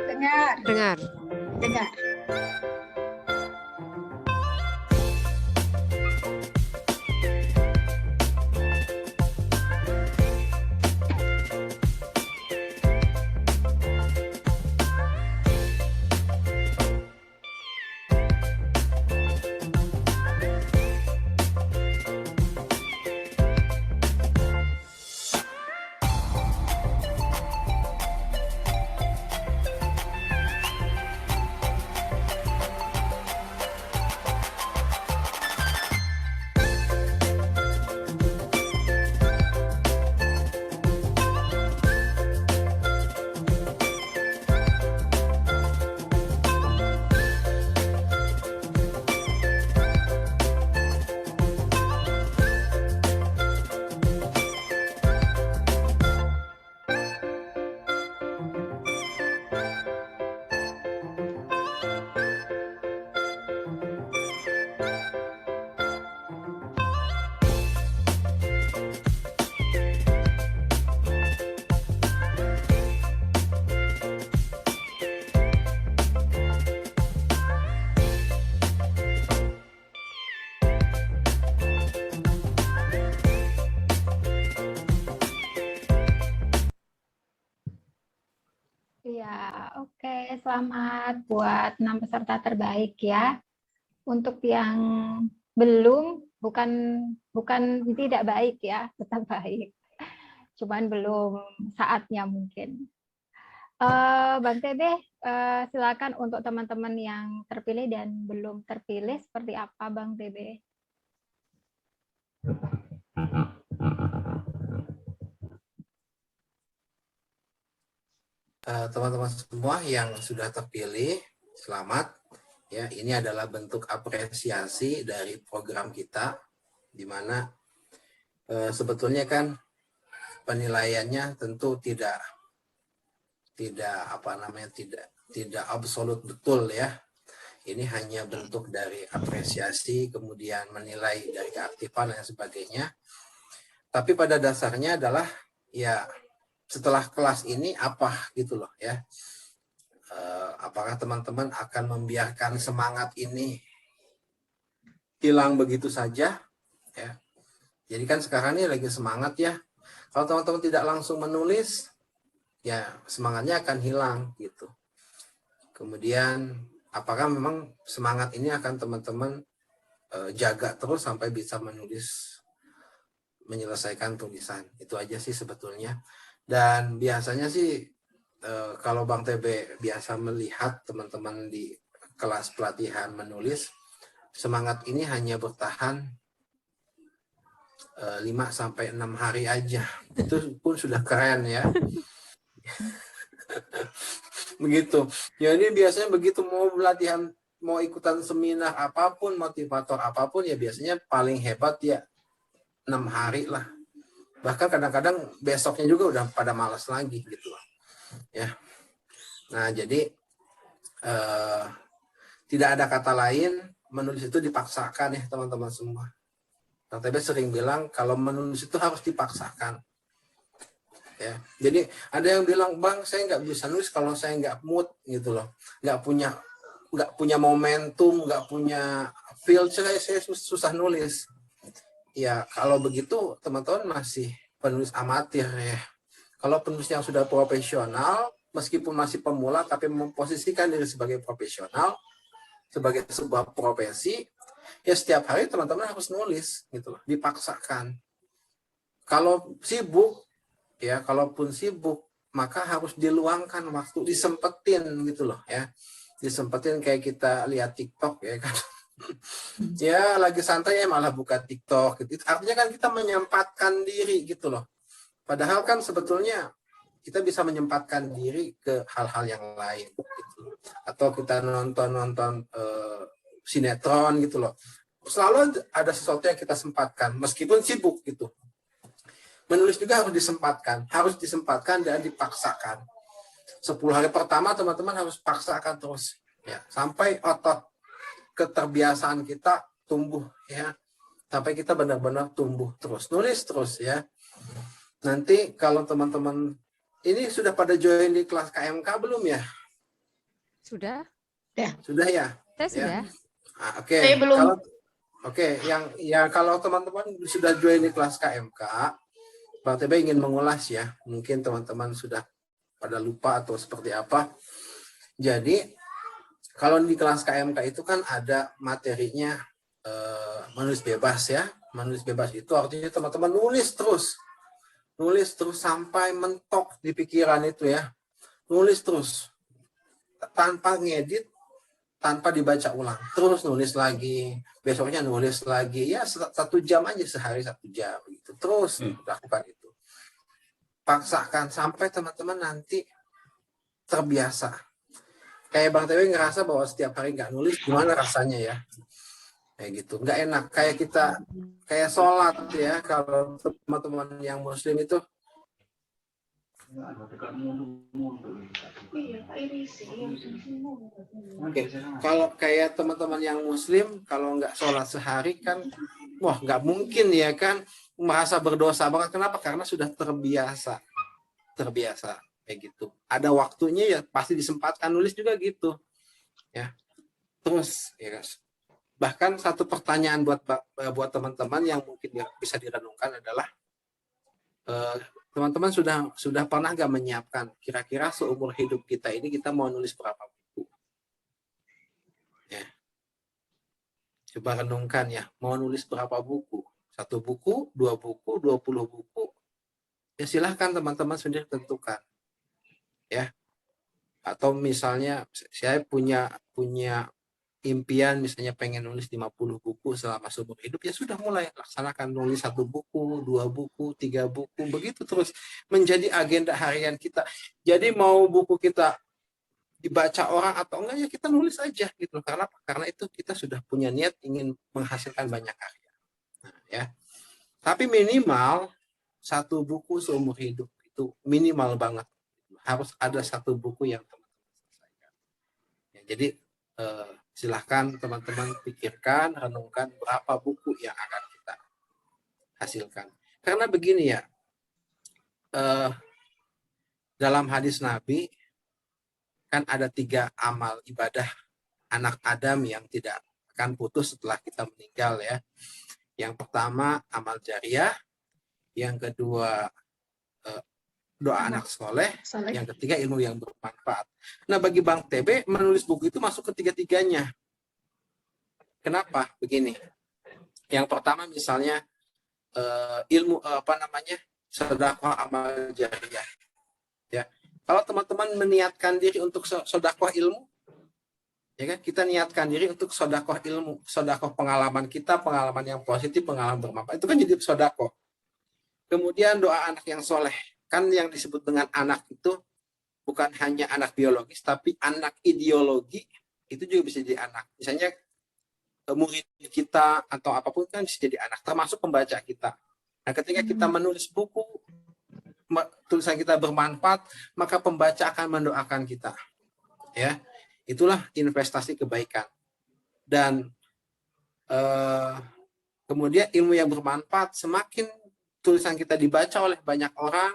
Dengar, Dengar. dengar. Ya, oke. Selamat buat 6 peserta terbaik ya. Untuk yang belum, bukan tidak baik ya, tetap baik. Cuman belum saatnya mungkin. Bang TB, silakan untuk teman-teman yang terpilih dan belum terpilih, seperti apa Bang TB? Teman-teman semua yang sudah terpilih, selamat. Ya, ini adalah bentuk apresiasi dari program kita, di mana sebetulnya kan penilaiannya tentu tidak absolut betul ya. Ini hanya bentuk dari apresiasi, kemudian menilai dari keaktifan dan sebagainya. Tapi pada dasarnya adalah ya setelah kelas ini apa gitu loh ya. Apakah teman-teman akan membiarkan semangat ini hilang begitu saja ya. Jadi kan sekarang ini lagi semangat ya. Kalau teman-teman tidak langsung menulis ya semangatnya akan hilang gitu. Kemudian apakah memang semangat ini akan teman-teman jaga terus sampai bisa menyelesaikan tulisan. Itu aja sih sebetulnya. Dan biasanya sih kalau Bang TB biasa melihat teman-teman di kelas pelatihan menulis, semangat ini hanya bertahan 5-6 hari aja. Itu pun sudah keren ya. Begitu. Jadi biasanya begitu mau pelatihan, mau ikutan seminar apapun, motivator apapun ya biasanya paling hebat ya 6 hari lah. Bahkan kadang-kadang besoknya juga udah pada malas lagi gitu loh. Ya. Nah, jadi tidak ada kata lain, menulis itu dipaksakan ya teman-teman semua. Bang TB sering bilang kalau menulis itu harus dipaksakan. Ya. Jadi ada yang bilang, Bang, saya nggak bisa nulis kalau saya nggak mood gitu loh. Nggak punya momentum, nggak punya feel, saya susah nulis. Ya, kalau begitu teman-teman masih penulis amatir ya. Kalau penulis yang sudah profesional, meskipun masih pemula, tapi memposisikan diri sebagai profesional, sebagai sebuah profesi, ya setiap hari teman-teman harus nulis, gitu loh, dipaksakan. Kalau sibuk, ya, kalaupun sibuk, maka harus diluangkan waktu, disempetin, gitu loh, ya. Disempetin kayak kita lihat TikTok, ya kan. Ya lagi santai ya malah buka TikTok gitu. Artinya kan kita menyempatkan diri gitu loh. Padahal kan sebetulnya kita bisa menyempatkan diri ke hal-hal yang lain gitu. Atau kita nonton sinetron gitu loh. selalu ada sesuatu yang kita sempatkan, meskipun sibuk gitu. Menulis juga harus disempatkan dan dipaksakan. 10 hari pertama teman-teman harus paksakan terus, ya, sampai otot keterbiasaan kita tumbuh, ya, sampai kita benar-benar tumbuh terus, nulis terus, ya. Nanti kalau teman-teman ini sudah pada join di kelas KMK belum ya? Sudah? Sudah ya? Saya sudah. Oke. Saya belum. Kalau teman-teman sudah join di kelas KMK, Bang TB ingin mengulas ya. Mungkin teman-teman sudah pada lupa atau seperti apa. Jadi kalau di kelas KMK itu kan ada materinya menulis bebas ya. Menulis bebas itu artinya teman-teman nulis terus sampai mentok di pikiran itu ya. Nulis terus tanpa ngedit, tanpa dibaca ulang, terus nulis lagi, besoknya nulis lagi, ya 1 jam aja, sehari 1 jam gitu, terus lakukan itu, paksakan sampai teman-teman nanti terbiasa. Kayak Bang Tewi ngerasa bahwa setiap hari nggak nulis, gimana rasanya ya, kayak gitu, nggak enak. Kayak sholat ya, kalau teman-teman yang muslim itu kalau kayak teman-teman yang muslim, kalau nggak sholat sehari kan, wah nggak mungkin ya kan, merasa berdosa banget. Kenapa? Karena sudah terbiasa kayak gitu. Ada waktunya ya pasti disempatkan nulis juga gitu, ya. Terus ya guys. Bahkan satu pertanyaan buat teman-teman yang mungkin bisa direnungkan adalah, teman-teman sudah pernah nggak menyiapkan kira-kira seumur hidup kita ini kita mau nulis berapa buku? Ya. Coba renungkan ya, mau nulis berapa buku? 1 buku, 2 buku, 20 buku? Ya silahkan teman-teman sendiri tentukan. Ya. Atau misalnya saya punya impian misalnya pengen nulis 50 buku selama seumur hidup, ya sudah mulai laksanakan nulis 1 buku, 2 buku, 3 buku, begitu terus menjadi agenda harian kita. Jadi mau buku kita dibaca orang atau enggak ya kita nulis aja gitu. Karena itu kita sudah punya niat ingin menghasilkan banyak karya. Nah, ya. Tapi minimal 1 buku seumur hidup itu minimal banget. Harus ada 1 buku yang teman-teman selesaikan. Ya, jadi silahkan teman-teman pikirkan, renungkan berapa buku yang akan kita hasilkan. Karena begini ya, dalam hadis Nabi, kan ada 3 amal ibadah anak Adam yang tidak akan putus setelah kita meninggal ya. Yang pertama amal jariah, yang kedua doa anak soleh, yang ketiga ilmu yang bermanfaat. Nah bagi Bang TB menulis buku itu masuk ke 3-tiganya. Kenapa? Begini. Yang pertama misalnya ilmu sedekah amal jariah. Ya. Kalau teman-teman meniatkan diri untuk sedekah ilmu, ya kan? Kita niatkan diri untuk sedekah ilmu, sedekah pengalaman kita, pengalaman yang positif, pengalaman bermanfaat. Itu kan jadi sedekah. Kemudian doa anak yang soleh. Kan yang disebut dengan anak itu bukan hanya anak biologis, tapi anak ideologi itu juga bisa jadi anak. Misalnya murid kita atau apapun kan bisa jadi anak, termasuk pembaca kita. Nah, ketika kita menulis buku, tulisan kita bermanfaat, maka pembaca akan mendoakan kita. Ya, itulah investasi kebaikan. Dan kemudian ilmu yang bermanfaat, semakin tulisan kita dibaca oleh banyak orang,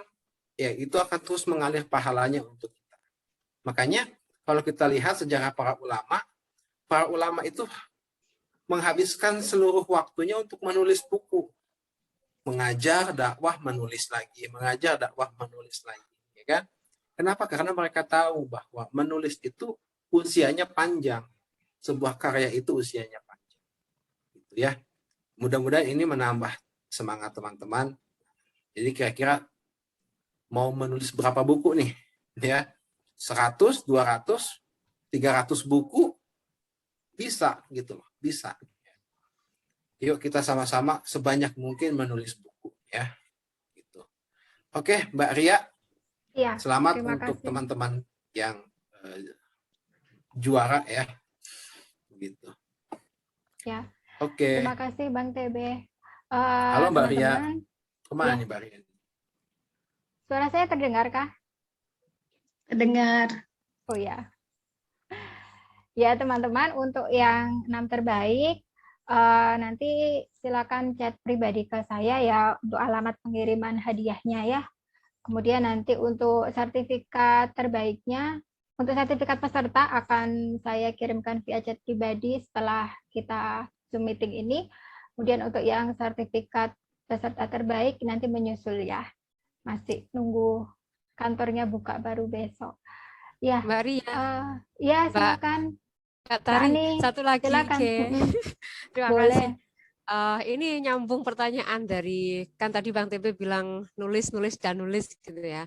ya itu akan terus mengalir pahalanya untuk kita. Makanya kalau kita lihat sejarah para ulama itu menghabiskan seluruh waktunya untuk menulis buku. Mengajar, dakwah, menulis lagi. Mengajar, dakwah, menulis lagi. Ya kan? Kenapa? Karena mereka tahu bahwa menulis itu usianya panjang. Sebuah karya itu usianya panjang. Gitu ya. Mudah-mudahan ini menambah semangat teman-teman. Jadi kira-kira mau menulis berapa buku nih? Ya, 100, 200, 300 buku bisa gitu loh, bisa. Yuk kita sama-sama sebanyak mungkin menulis buku ya. Gitu. Oke, Mbak Ria. Ya, selamat untuk teman-teman yang juara ya. Gitu. Ya. Oke. Terima kasih Bang TB. Halo Mbak Ria. Teman-teman, Kemana ya. nih Mbak Ria? Suara saya terdengar kah? Dengar. Oh ya. Ya teman-teman, untuk yang 6 terbaik, nanti silakan chat pribadi ke saya ya untuk alamat pengiriman hadiahnya ya. Kemudian nanti untuk sertifikat terbaiknya, untuk sertifikat peserta akan saya kirimkan via chat pribadi setelah kita Zoom meeting ini. Kemudian untuk yang sertifikat peserta terbaik nanti menyusul ya. Masih nunggu kantornya buka baru besok. Ya, Mbak Ria, ya Mbak silakan. Kak Tari, Ani, satu lagi. silakan. Terima Boleh. kasih. Ini nyambung pertanyaan dari, kan tadi Bang TB bilang nulis dan nulis gitu ya.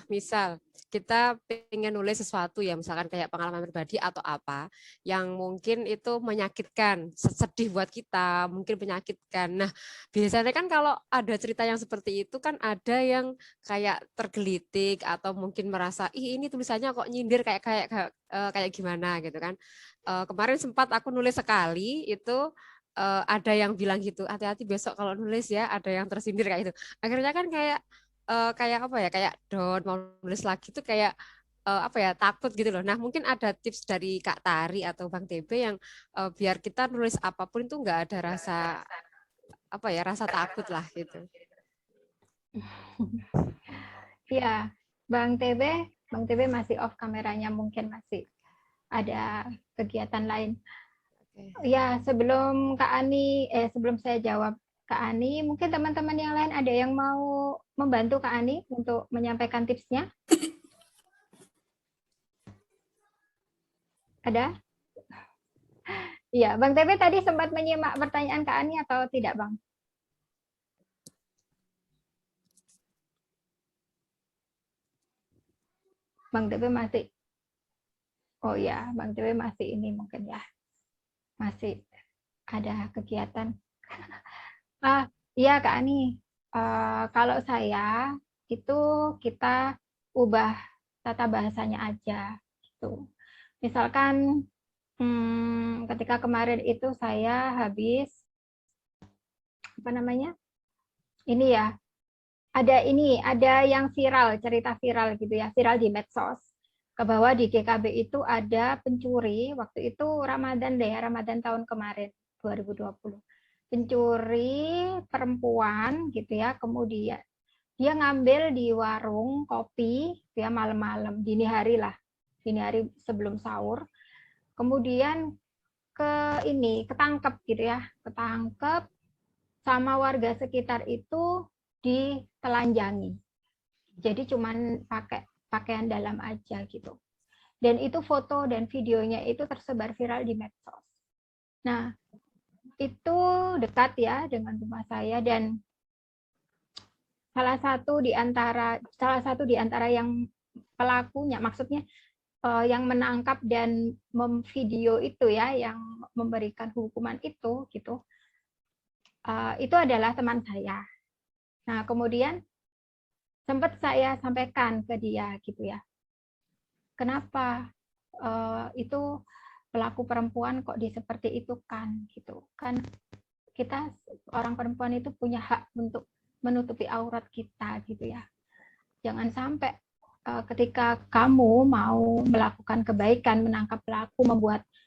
Misal kita pengen nulis sesuatu ya, misalkan kayak pengalaman pribadi atau apa yang mungkin itu menyakitkan, sedih buat kita, mungkin menyakitkan. Nah, biasanya kan kalau ada cerita yang seperti itu kan ada yang kayak tergelitik atau mungkin merasa ih ini tulisannya kok nyindir kayak gimana gitu kan. Kemarin sempat aku nulis sekali itu ada yang bilang gitu, hati-hati besok kalau nulis ya, ada yang tersindir kayak gitu. Akhirnya kan kayak apa ya, kayak down mau nulis lagi tuh kayak apa ya, takut gitu loh. Nah mungkin ada tips dari Kak Tari atau Bang TB yang biar kita nulis apapun itu nggak ada rasa apa ya, rasa takut lah gitu. Ya, Bang TB masih off kameranya, mungkin masih ada kegiatan lain. Ya, sebelum sebelum saya jawab Kak Ani, mungkin teman-teman yang lain ada yang mau membantu Kak Ani untuk menyampaikan tipsnya? Ada? Iya, Bang TB tadi sempat menyimak pertanyaan Kak Ani atau tidak, Bang? Bang TB masih. Oh ya, Bang TB masih ini mungkin ya. Masih ada kegiatan. Iya Kak Ani. Kalau saya itu kita ubah tata bahasanya aja gitu. Misalkan ketika kemarin itu saya habis apa namanya? Ini ya. Ada yang viral, cerita viral gitu ya, viral di medsos. Ke bawah di GKB itu ada pencuri, waktu itu Ramadan tahun kemarin 2020. Pencuri perempuan gitu ya, kemudian dia ngambil di warung kopi ya malam-malam, dini hari sebelum sahur. Kemudian ketangkep gitu ya, ketangkep sama warga sekitar itu ditelanjangi. Jadi cuman pakai pakaian dalam aja gitu. Dan itu foto dan videonya itu tersebar viral di medsos. Nah, itu dekat ya dengan rumah saya, dan salah satu di antara yang pelakunya, maksudnya yang menangkap dan memvideo itu ya, yang memberikan hukuman itu gitu, itu adalah teman saya. Nah, kemudian sempat saya sampaikan ke dia gitu ya, kenapa itu pelaku perempuan kok seperti itu kan gitu kan, kita orang perempuan itu punya hak untuk menutupi aurat kita gitu ya. Jangan sampai ketika kamu mau melakukan kebaikan, menangkap pelaku,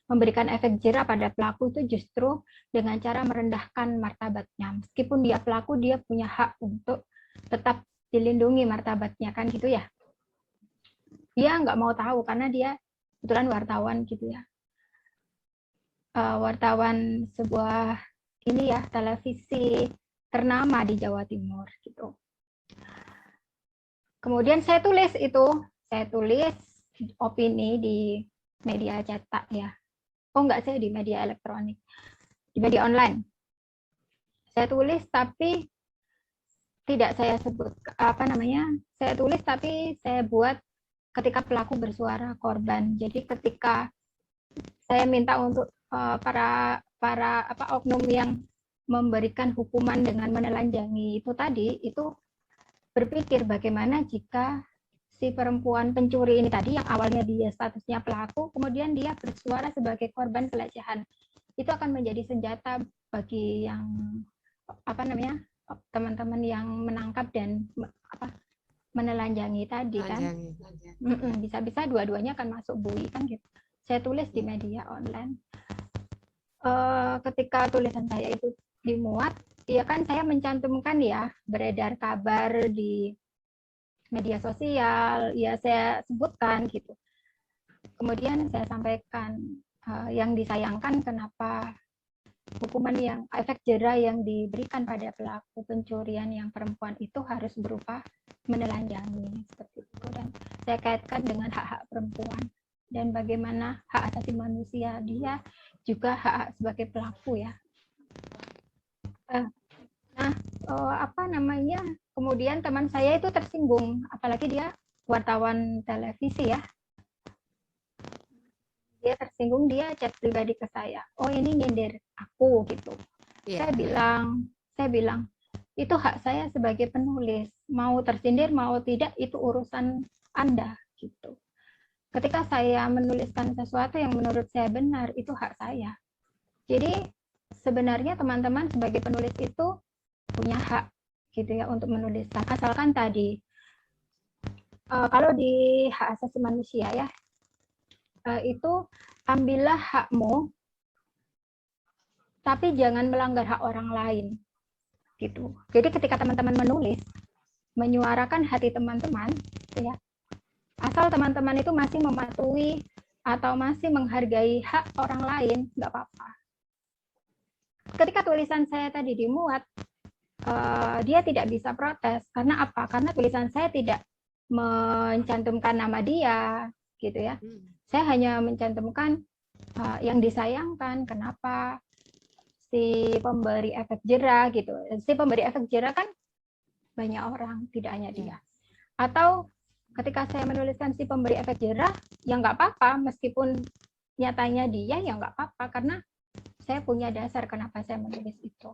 memberikan efek jerah pada pelaku itu justru dengan cara merendahkan martabatnya. Meskipun dia pelaku, dia punya hak untuk tetap dilindungi martabatnya kan gitu ya. Dia nggak mau tahu karena dia kebetulan wartawan gitu ya. Wartawan sebuah televisi ternama di Jawa Timur gitu. Kemudian saya tulis opini di media cetak ya. Oh enggak, saya di media elektronik, di media online. Saya tulis tapi tidak saya sebut saya tulis tapi saya buat ketika pelaku bersuara korban. Jadi ketika saya minta untuk para oknum yang memberikan hukuman dengan menelanjangi itu tadi, itu berpikir bagaimana jika si perempuan pencuri ini tadi yang awalnya dia statusnya pelaku, kemudian dia bersuara sebagai korban pelecehan itu akan menjadi senjata bagi yang teman-teman yang menangkap dan menelanjangi tadi kan. Bisa-bisa dua-duanya akan masuk bui kan gitu. Saya tulis di media online. Ketika tulisan saya itu dimuat, ya kan saya mencantumkan ya beredar kabar di media sosial, ya saya sebutkan gitu. Kemudian saya sampaikan yang disayangkan kenapa hukuman yang efek jera yang diberikan pada pelaku pencurian yang perempuan itu harus berupa menelanjangi seperti itu, dan saya kaitkan dengan hak-hak perempuan dan bagaimana hak asasi manusia dia juga hak sebagai pelaku ya. Kemudian teman saya itu tersinggung, apalagi dia wartawan televisi ya. Dia tersinggung, dia chat pribadi ke saya, oh ini nyindir aku gitu. Saya bilang itu hak saya sebagai penulis, mau tersindir mau tidak itu urusan Anda gitu. Ketika saya menuliskan sesuatu yang menurut saya benar, itu hak saya. Jadi sebenarnya teman-teman sebagai penulis itu punya hak gitu ya untuk menuliskan, asalkan tadi kalau di hak asasi manusia ya, itu ambillah hakmu tapi jangan melanggar hak orang lain gitu. Jadi ketika teman-teman menulis, menyuarakan hati teman-teman ya, asal teman-teman itu masih mematuhi atau masih menghargai hak orang lain, nggak apa-apa. Ketika tulisan saya tadi dimuat, dia tidak bisa protes. Karena apa? Karena tulisan saya tidak mencantumkan nama dia, gitu ya. Saya hanya mencantumkan yang disayangkan, kenapa si pemberi efek jera gitu. Si pemberi efek jera kan banyak orang, tidak hanya dia. Atau ketika saya menuliskan si pemberi efek jera, ya nggak apa-apa, meskipun nyatanya dia, ya nggak apa-apa, karena saya punya dasar kenapa saya menulis itu.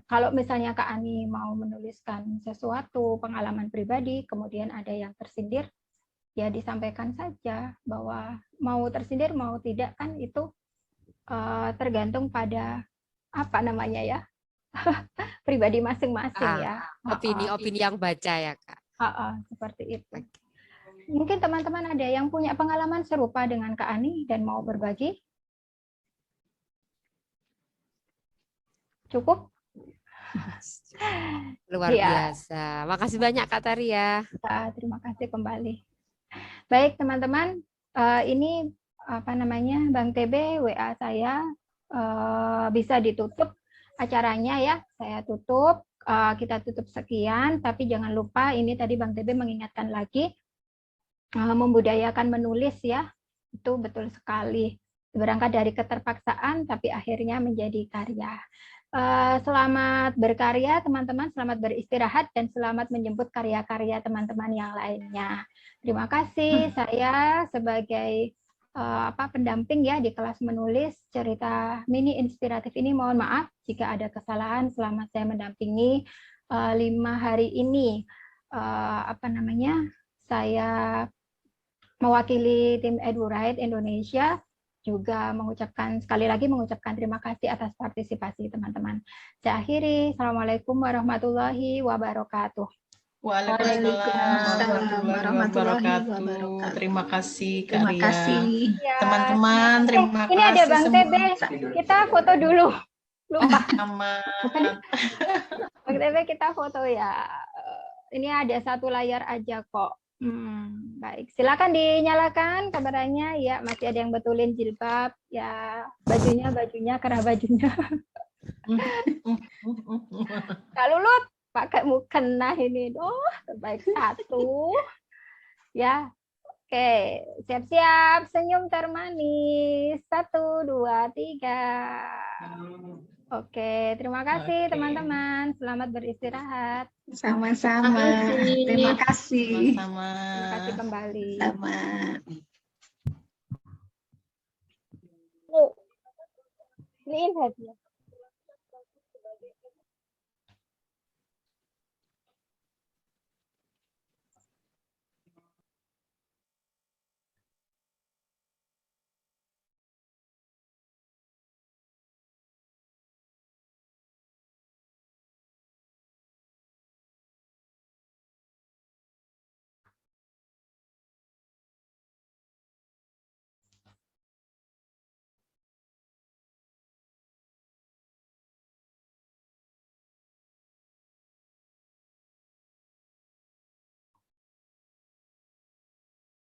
Kalau misalnya Kak Ani mau menuliskan sesuatu, pengalaman pribadi, kemudian ada yang tersindir, ya disampaikan saja bahwa mau tersindir, mau tidak, kan itu tergantung pada apa namanya ya, pribadi masing-masing ya. Opini yang baca ya Kak. Seperti itu. Mungkin teman-teman ada yang punya pengalaman serupa dengan Kak Ani dan mau berbagi? Cukup? Luar biasa. Makasih banyak Kak Taria. Terima kasih kembali. Baik teman-teman, ini Bang TB WA saya bisa ditutup acaranya ya. Saya tutup, kita tutup sekian. Tapi jangan lupa ini tadi Bang TB mengingatkan lagi membudayakan menulis ya. Itu betul sekali. Berangkat dari keterpaksaan tapi akhirnya menjadi karya. Selamat berkarya teman-teman, selamat beristirahat dan selamat menjemput karya-karya teman-teman yang lainnya. Terima kasih, saya sebagai pendamping ya di kelas menulis cerita mini inspiratif ini, mohon maaf jika ada kesalahan selama saya mendampingi 5 hari ini. Saya mewakili tim EduRight Indonesia, juga sekali lagi mengucapkan terima kasih atas partisipasi teman-teman. Saya akhiri. Assalamualaikum warahmatullahi wabarakatuh. Waalaikumsalam warahmatullahi wabarakatuh. Terima kasih Kak Ria. Teman-teman, terima kasih. Ini ada Bang TB. Kita foto dulu. Lupa. Bang TB kita foto ya. Ini ada satu layar aja kok. Baik, silakan dinyalakan kameranya ya. Masih ada yang betulin jilbab ya, bajunya kerah bajunya. Kak Lulut pakai mukena ini, terbaik satu ya. Oke, siap-siap, senyum termanis, 1, 2, 3. Oke, terima kasih teman-teman. Selamat beristirahat. Sama-sama. Terima kasih. Terima kasih kembali. Sama. Ini hadiah.